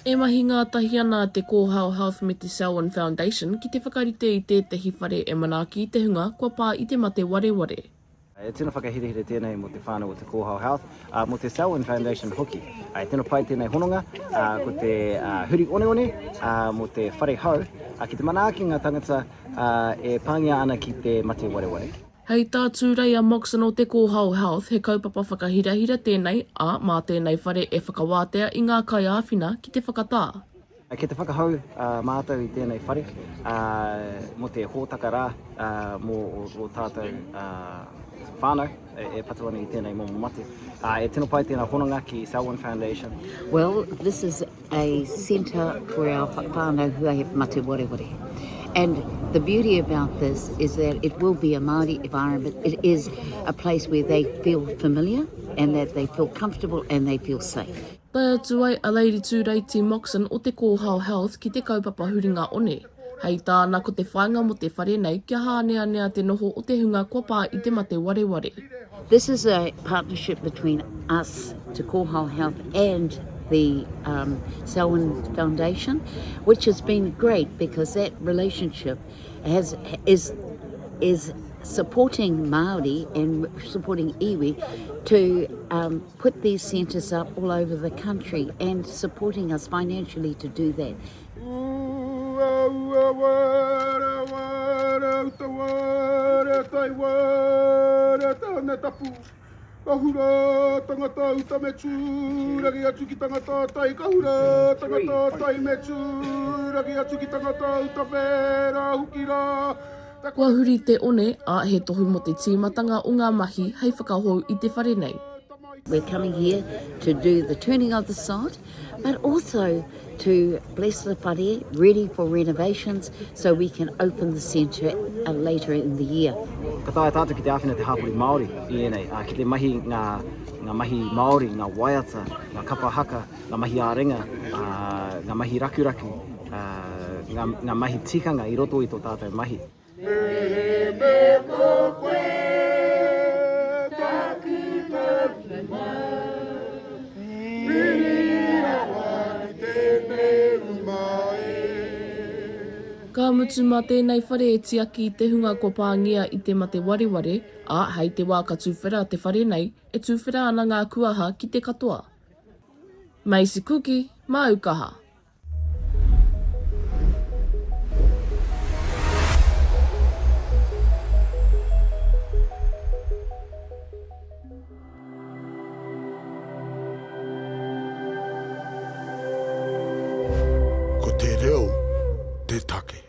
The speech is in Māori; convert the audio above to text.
E mahi ngā tahi ana te Kōhao Health me te Selwyn Foundation ki te whakarite i tētahi whare e manaaki i te hunga kua pā i te mate Wareware. E tino whakahirihiri tēnei mo te whānau o te Kōhao Health, mo te Selwyn Foundation hoki. E tino pai tēnei hononga, ko te huri one mo te whare hau, ki te manaaki ngā tangata e pāngia ana ki te mate Wareware. Hei tātū reia Moxon o te Kōhao Health, he kaupapa whakahirahira tēnei, mā tēnei whare e whakawātea i ngā kai āwhina ki te whakatā. Ke te whakahau mātou i tēnei whare, mo te hōtaka rā mō o tātou whānau, e patuana i tēnei mō mate. E tino pai tēnā hononga ki Selwyn Foundation. Well, this is a centre for our whānau who have mate Wareware. And the beauty about this is that it will be a Māori environment. It is a place where they feel familiar and that they feel comfortable and they feel safe. Tai atu ai a Lady Tūreiti Moxon o te Kōhao Health ki te kaupapa huringa one. Hei tāna ko te whainga mo te whare nei kia hānea te noho o te hunga kua pā i te mate Wareware. This is a partnership between us, to Kōhao Health, and the Selwyn Foundation, which has been great because that relationship is supporting Māori and supporting iwi to put these centres up all over the country and supporting us financially to do that. Kahura tangata uta me tū, ragi atu ki tangata tai kahura tangata tai me tū, ragi atu ki tangata uta whera huki rā. Kua huri te one, he tohu mo te tīmatanga o ngā mahi hei whakahou i te whare nei. We're coming here to do the turning of the site, but also to bless the whare, ready for renovations, so we can open the centre later in the year. Ka tae tātou ki te āwhina te hapuri Māori i enei, ki te mahi ngā mahi Māori, ngā waiata, ngā kapahaka, ngā mahi ārenga, ngā mahi rakuraku, ngā mahi tikanga i roto i tō tātou mahi. Ka mutu mā tēnei whare e tiaki i te hunga kua pāngia i te mate Wareware, hei te wā ka tūwhera te whare nei, e tūwhera ana ngā kuaha ki te katoa. Macie Kuki, Aukaha. Ko te reo, te take.